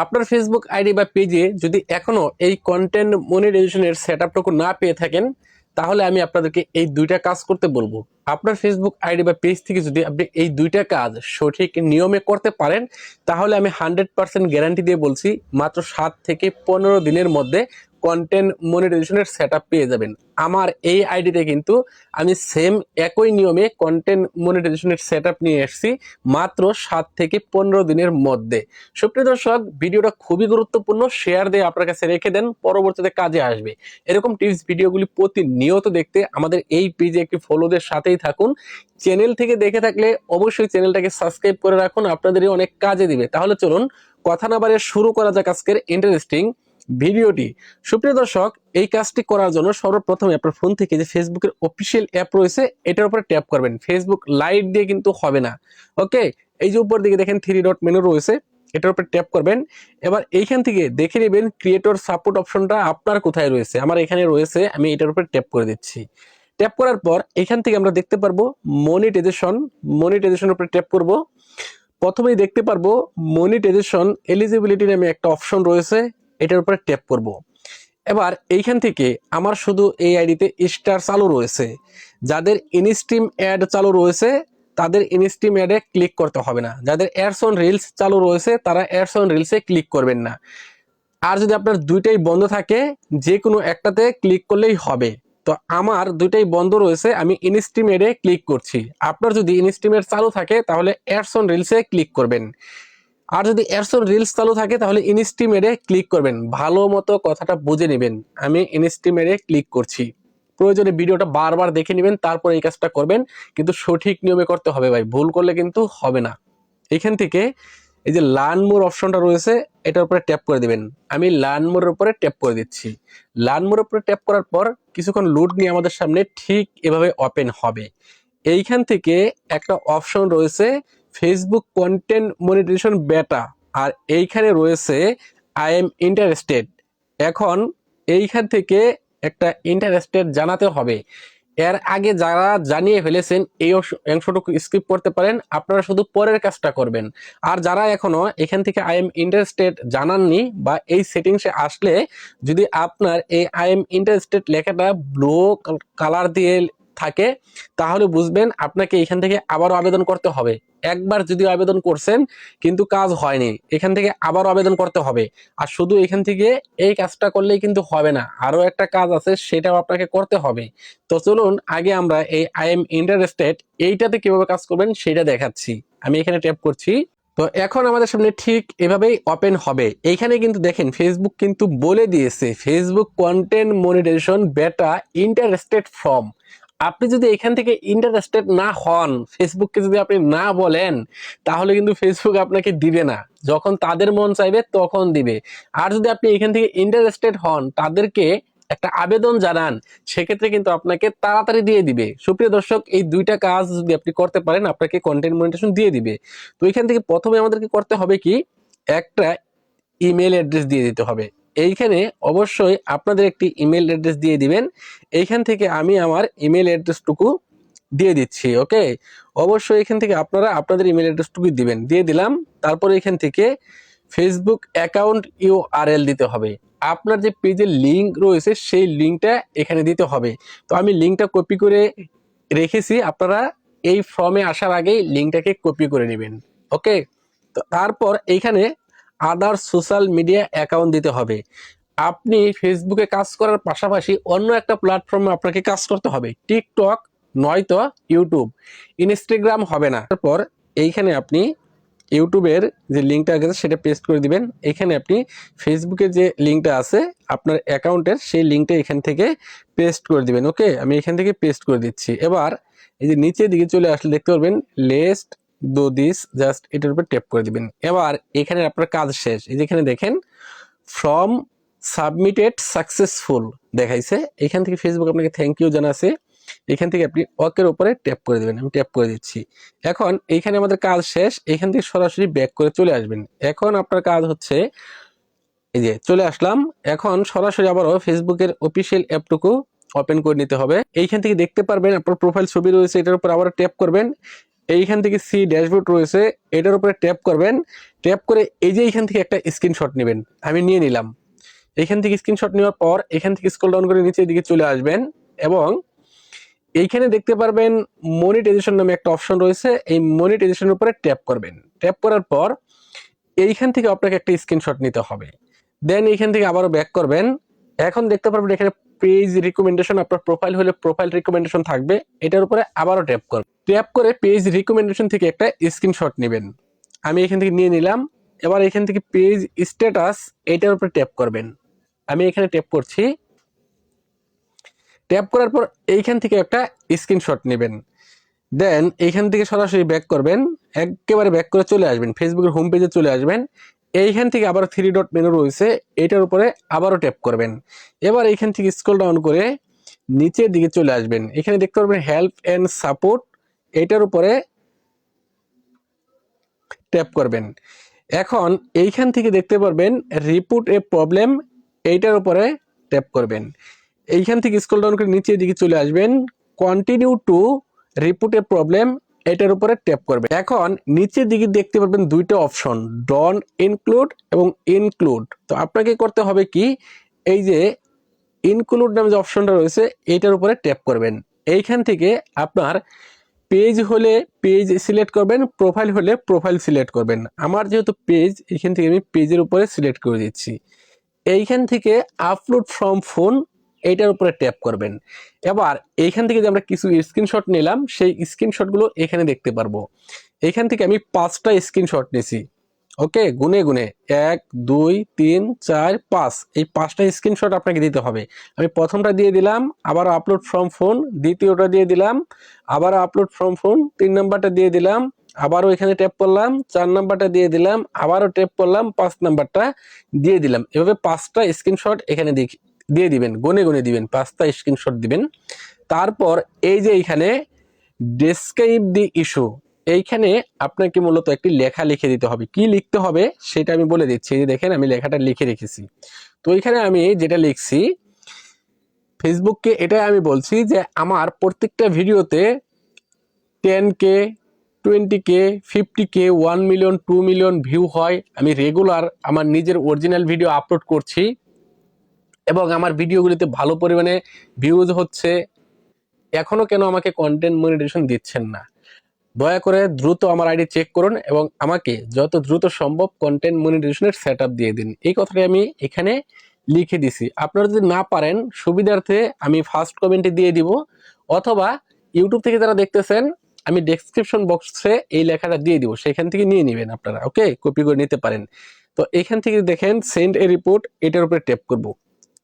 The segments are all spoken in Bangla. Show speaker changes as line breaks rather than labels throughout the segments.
আপনার ফেসবুক আইডি বা পেজে যদি এখনো এই কন্টেন্ট মনিটাইজেশনের সেটআপটুকু না পেয়ে থাকেন, তাহলে আমি আপনাদেরকে এই দুইটা কাজ করতে বলবো। আপনার ফেসবুক আইডি বা পেজ থেকে যদি আপনি এই দুইটা কাজ সঠিক নিয়মে করতে পারেন, তাহলে আমি 100% গ্যারান্টি দিয়ে বলছি মাত্র 7 থেকে 15 দিনের মধ্যে কন্টেন্ট মনিটাইজেশনের সেটআপ পেয়ে যাবেন। আমার এই আইডিতে কিন্তু আমি সেম একই নিয়মে কন্টেন্ট মনিটাইজেশনের সেটআপ নিয়ে এসেছি মাত্র 7 থেকে 15 দিনের মধ্যে। সুপ্রিয় দর্শক, ভিডিওটা খুবই গুরুত্বপূর্ণ, শেয়ার দিয়ে আপনার কাছে রেখে দেন, পরবর্তীতে কাজে আসবে। এরকম টিপস ভিডিওগুলি প্রতিনিয়ত দেখতে আমাদের এই পেজে একটি ফলোদের সাথেই থাকুন। চ্যানেল থেকে দেখে থাকলে অবশ্যই চ্যানেলটাকে সাবস্ক্রাইব করে রাখুন, আপনাদেরই অনেক কাজে দিবে। তাহলে চলুন কথা না বাড়িয়ে শুরু করা যাক আজকের ইন্টারেস্টিং ভিডিওটি। সুপ্রিয় দর্শক, এই কাজটি করার জন্য সর্বপ্রথমে আপনার ফোন থেকে যে ফেসবুকের অফিসিয়াল অ্যাপ রয়েছে এটার উপরে ট্যাপ করবেন। ফেসবুক লাইট দিয়ে কিন্তু হবে না, ওকে। এই যে উপর দিকে দেখেন 3 ডট মেনু রয়েছে, এটার উপর ট্যাপ করবেন। এবার এইখান থেকে দেখে নেবেন ক্রিয়েটর সাপোর্ট অপশনটা আপনার কোথায় রয়েছে। আমার এখানে রয়েছে, আমি এটার উপর ট্যাপ করে দিচ্ছি। ট্যাপ করার পর এখান থেকে আমরা দেখতে পারবো মনিটাইজেশনের উপরে ট্যাপ করব। প্রথমেই দেখতে পারবো মনিটাইজেশন এলিজিবিলিটি নামে একটা অপশন রয়েছে, এটার উপরে ট্যাপ করব। এবার এইখান থেকে আমার শুধু এই আইডিতে স্টার চালু রয়েছে, যাদের ইনস্ট্রিম অ্যাড চালু রয়েছে তাদের ইনস্ট্রিম অ্যাডে ক্লিক করতে হবে না। যাদের অ্যাডস অন রিলস চালু রয়েছে তারা অ্যাডস অন রিলসে ক্লিক করবেন না। আর যদি আপনার দুইটাই বন্ধ থাকে, যে কোনো একটাতে ক্লিক করলেই হবে। তো আমার দুইটাই বন্ধ রয়েছে, আমি ইনস্ট্রিম অ্যাডে ক্লিক করছি। আপনার যদি ইনস্ট্রিম অ্যাড চালু থাকে তাহলে অ্যাডস অন রিলসে ক্লিক করবেন। আর যদি অ্যাডস অন রিলস চালু থাকে তাহলে ইনস্ট্রিম অ্যাডে ক্লিক করবেন। ভালো মতো কথাটা বুঝে নেবেন। আমি ইনস্ট্রিম অ্যাডে ক্লিক করছি। প্রয়োজনে ভিডিওটা বারবার দেখে নেবেন, তারপর এই কাজটা করবেন। কিন্তু সঠিক নিয়মে করতে হবে ভাই, ভুল করলে কিন্তু হবে না। এখান থেকে এই যে লার্ন মোর অপশনটা রয়েছে, এটার উপরে ট্যাপ করে দিবেন। আমি লার্ন মোর উপরে ট্যাপ করে দিচ্ছি। লার্ন মোর উপরে ট্যাপ করার পর কিছুক্ষণ লোড নিয়ে আমাদের সামনে ঠিক এভাবে ওপেন হবে। এইখান থেকে একটা অপশন রয়েছে ফেসবুক কন্টেন্ট মনিটাইজেশন বেটা, আর এইখানে রয়েছে আই এম ইন্টারেস্টেড। এখন এইখান থেকে একটা ইন্টারেস্টেড জানাতে হবে। এর আগে যারা জানিয়ে ফেলেছেন এই অংশটুকু স্কিপ করতে পারেন, আপনারা শুধু পরের কাজটা করবেন। আর যারা এখনো এখান থেকে আই এম ইন্টারেস্টেড জানাননি বা এই সেটিংসে আসলে যদি আপনার এই আই এম ইন্টারেস্টেড লেখাটা ব্লু কালার দিয়ে থাকে, তাহলে বুঝবেন আপনাকে এখান থেকে আবারও আবেদন করতে হবে। একবার যদি আবেদন করছেন কিন্তু কাজ হয়নি, এখান থেকে আবারও আবেদন করতে হবে। আর শুধু এখান থেকে এই কাজটা করলেই কিন্তু হবে না, আরো একটা কাজ আছে, সেটাও আপনাকে করতে হবে। তো চলুন আগে আমরা এই আই এম ইন্টারেস্টেড এইটাতে কিভাবে কাজ করবেন সেটা দেখাচ্ছি। আমি এখানে ট্যাপ করছি। তো এখন আমাদের সামনে ঠিক এভাবেই ওপেন হবে। এইখানে কিন্তু দেখেন ফেসবুক কিন্তু বলে দিয়েছে ফেসবুক কন্টেন্ট মনিটাইজেশন বেটা ইন্টারেস্টেড ফ্রম। আপনি যদি এখান থেকে ইন্টারেস্টেড না হন, ফেসবুককে যদি আপনি না বলেন, তাহলে কিন্তু ফেসবুক আপনাকে দিবে না। যখন তাদের মন চাইবে তখন দিবে। আর যদি আপনি এখান থেকে ইন্টারেস্টেড হন, তাদেরকে একটা আবেদন জানান, সেক্ষেত্রে কিন্তু আপনাকে তাড়াতাড়ি দিয়ে দিবে। সুপ্রিয় দর্শক, এই দুইটা কাজ যদি আপনি করতে পারেন আপনাকে কন্টেন্ট মনিটাইজেশন দিয়ে দিবে। তো এখান থেকে প্রথমে আমাদেরকে করতে হবে কি, একটা ইমেল অ্যাড্রেস দিয়ে দিতে হবে। এইখানে অবশ্যই আপনাদের একটি ইমেল অ্যাড্রেস দিয়ে দিবেন। এইখান থেকে আমি আমার ইমেল অ্যাড্রেসটুকু দিয়ে দিচ্ছি, ওকে। অবশ্যই এখান থেকে আপনারা আপনাদের ইমেল অ্যাড্রেসটুকু দিবেন। দিয়ে দিলাম। তারপরে এখান থেকে ফেসবুক অ্যাকাউন্ট ইউআরএল দিতে হবে। আপনার যে পেজের লিঙ্ক রয়েছে সেই লিঙ্কটা এখানে দিতে হবে। তো আমি লিঙ্কটা কপি করে রেখেছি, আপনারা এই ফর্মে আসার আগেই লিঙ্কটাকে কপি করে নেবেন, ওকে। তো তারপর এইখানে আদার সোশ্যাল মিডিয়া অ্যাকাউন্ট দিতে হবে। আপনি ফেসবুকে কাজ করার পাশাপাশি অন্য একটা প্ল্যাটফর্মে আপনাকে কাজ করতে হবে। টিকটক নয়তো ইউটিউব, ইনস্টাগ্রাম হবে না। তারপর এইখানে আপনি ইউটিউবের যে লিঙ্কটা আছে সেটা পেস্ট করে দিবেন। এখানে আপনি ফেসবুকের যে লিঙ্কটা আছে আপনার অ্যাকাউন্টের, সেই লিঙ্কটা এখান থেকে পেস্ট করে দিবেন, ওকে। আমি এখান থেকে পেস্ট করে দিচ্ছি। এবার এই যে নিচের দিকে চলে আসলে দেখতে পারবেন লেস্ট ডু দিস, জাস্ট এটার উপর ট্যাপ করে দিবেন। এবার এখানে আপনার কাজ শেষ। এই যেখানে দেখেন ফ্রম সাবমিটেড সাকসেসফুল দেখাইছে, এখান থেকে ফেসবুক আপনাকে থ্যাংক ইউ জানাচ্ছে। এখান থেকে আপনি ওকের উপরে ট্যাপ করে দেবেন। আমি ট্যাপ করে দিচ্ছি। এখন এইখানে আমাদের কাজ শেষ। এখান থেকে সরাসরি ব্যাক করে চলে আসবেন। এখন আপনার কাজ হচ্ছে এই যে চলে আসলাম। এখন সরাসরি আবারও ফেসবুকের অফিসিয়াল অ্যাপটুকু ওপেন করে নিতে হবে। এইখান থেকে দেখতে পারবেন আপনার প্রোফাইল ছবি রয়েছে, এটার উপর আবার ট্যাপ করবেন। এইখান থেকে সি ড্যাশবোর্ড রয়েছে, এটার উপরে ট্যাপ করবেন। ট্যাপ করে এই যে এইখান থেকে একটা স্ক্রিনশট নেবেন, আমি নিয়ে নিলাম। এখান থেকে স্ক্রিনশট নেওয়ার পর এখান থেকে স্ক্রল ডাউন করে নিচের দিকে চলে আসবেন এবং এইখানে দেখতে পারবেন মনিটাইজেশন নামে একটা অপশন রয়েছে, এই মনিটাইজেশনের উপরে ট্যাপ করবেন। ট্যাপ করার পর এইখান থেকে আপনাকে একটা স্ক্রিনশট নিতে হবে। দেন এইখান থেকে আবারও ব্যাক করবেন। এখন দেখতে পারবেন এখানে পেজ রিকমেন্ডেশন, আপনার প্রোফাইল হলে প্রোফাইল রিকমেন্ডেশন থাকবে, এটার উপরে আবারও ট্যাপ করবেন। ট্যাপ করে পেজ রিকমেন্ডেশন থেকে একটা স্ক্রিনশট নেবেন, আমি এখান থেকে নিয়ে নিলাম। এবার এখান থেকে পেজ স্ট্যাটাস, এটার উপরে ট্যাপ করবেন, আমি এখানে ট্যাপ করছি। ট্যাপ করার পর এইখান থেকে একটা স্ক্রিনশট নেবেন। দেন এইখান থেকে সরাসরি ব্যাক করবেন, একেবারে ব্যাক করে চলে আসবেন ফেসবুকের হোম পেজে চলে আসবেন। এইখান থেকে আবার 3 ডট মেনু রয়েছে, এটার উপরে আবারও ট্যাপ করবেন। এবার এইখান থেকে স্ক্রল ডাউন করে নিচের দিকে চলে আসবেন, এখানে দেখতে পারবেন হেল্প এন্ড সাপোর্ট, এটার উপরে ট্যাপ করবেন। এখন এইখান থেকে দেখতে পারবেন রিপোর্ট এ প্রবলেম, এইটার উপরে ট্যাপ করবেন। এইখান থেকে স্ক্রল ডাউন করে নিচের দিকে চলে আসবেন, continue to report A problem, এটার উপরে ট্যাপ করবেন। এখন নিচের দিকে দেখতে পারবেন দুইটা অপশন, ডন ইনক্লুড এবং ইনক্লুড। তো আপনাকে করতে হবে কি, এই যে ইনক্লুড নামে যে অপশনটা রয়েছে এইটার উপরে ট্যাপ করবেন। এইখান থেকে আপনার পেজ হলে পেজ সিলেক্ট করবেন, প্রোফাইল হলে প্রোফাইল সিলেক্ট করবেন। আমার যেহেতু পেজ, এইখান থেকে আমি পেজের উপরে সিলেক্ট করে দিচ্ছি। এইখান থেকে আপলোড ফ্রম ফোন, এইটার উপরে ট্যাপ করবেন। এবার এইখান থেকে যে আমরা কিছু স্ক্রিনশট নিলাম, সেই স্ক্রিনশটগুলো এখানে দেখতে পারবো। এইখান থেকে আমি 5টা স্ক্রিনশট নিয়েছি, ওকে, গুনে গুনে 1 2 3 4 5, এই 5টা স্ক্রিনশট আপনাকে দিতে হবে। আমি প্রথমটা দিয়ে দিলাম, আবার আপলোড ফ্রম ফোন, দ্বিতীয়টা দিয়ে দিলাম, আবার আপলোড ফ্রম ফোন, 3 নাম্বারটা দিয়ে দিলাম, আবারও এখানে ট্যাপ করলাম, 4 নাম্বারটা দিয়ে দিলাম, আবারও ট্যাপ করলাম, 5 নাম্বারটা দিয়ে দিলাম। এভাবে 5টা স্ক্রিনশট এখানে দিয়ে দিবেন, গুনে গুনে দিবেন, 5টা স্ক্রিনশট দিবেন। তারপর এই যে এইখানে ডেসক্রাইব দি ইস্যু, এইখানে আপনাকে মূলত একটি লেখা লিখে দিতে হবে। কি লিখতে হবে সেটা আমি বলে দিচ্ছি, যে দেখেন আমি লেখাটা লিখে রেখেছি। তো এখানে আমি যেটা লিখছি, ফেসবুককে এটাই আমি বলছি যে আমার প্রত্যেকটা ভিডিওতে 10K 20K 50K 1 million 2 million view হয়। আমি রেগুলার আমার নিজের অরিজিনাল ভিডিও আপলোড করছি এবং আমার ভিডিওগুলিতে ভালো পরিমাণে ভিউজ হচ্ছে। এখনো কেন আমাকে কন্টেন্ট মনিটাইজেশন দিচ্ছেন না? দয়া করে দ্রুত আমার আইডি চেক করুন এবং আমাকে যত দ্রুত সম্ভব কন্টেন্ট মনিটাইজেশনের সেটআপ দিয়ে দিন। এই কথাটা আমি এখানে লিখে দিছি। আপনারা যদি না পারেন, সুবিধার্থে আমি ফার্স্ট কমেন্টে দিয়ে দিব, অথবা ইউটিউব থেকে যারা দেখতেছেন আমি ডেসক্রিপশন বক্সে এই লেখাটা দিয়ে দিব, সেখান থেকে নিয়ে নেবেন আপনারা, ওকে, কপি করে নিতে পারেন। তো এখান থেকে দেখেন সেন্ড এ রিপোর্ট, এটার উপরে ট্যাপ করব।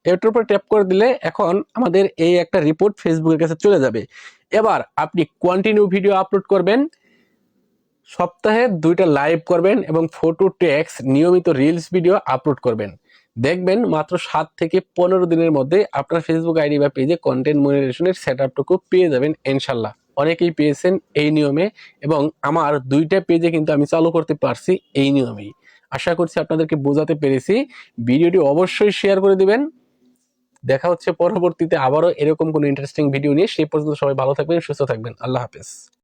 এটার উপর ট্যাপ করে দিলে এখন আমাদের এই একটা রিপোর্ট ফেসবুকের কাছে চলে যাবে। এবার আপনি কন্টিনিউ ভিডিও আপলোড করবেন, সপ্তাহে 2টা লাইভ করবেন এবং ফটো টেক্সট নিয়মিত রিলস ভিডিও আপলোড করবেন। দেখবেন মাত্র 7 থেকে 15 দিনের মধ্যে আপনার ফেসবুক আইডি বা পেজে কন্টেন্ট মনিটাইজেশনের সেটআপটুকু পেয়ে যাবেন ইনশাল্লাহ। অনেকেই পেয়েছেন এই নিয়মে এবং আমার 2টা পেজে কিন্তু আমি চালু করতে পারছি এই নিয়মেই। আশা করছি আপনাদেরকে বোঝাতে পেরেছি। ভিডিওটি অবশ্যই শেয়ার করে দিবেন। দেখা হচ্ছে পরবর্তীতে আবারও এরকম কোনো ইন্টারেস্টিং ভিডিও নিয়ে। সেই পর্যন্ত সবাই ভালো থাকবেন, সুস্থ থাকবেন। আল্লাহ হাফেজ।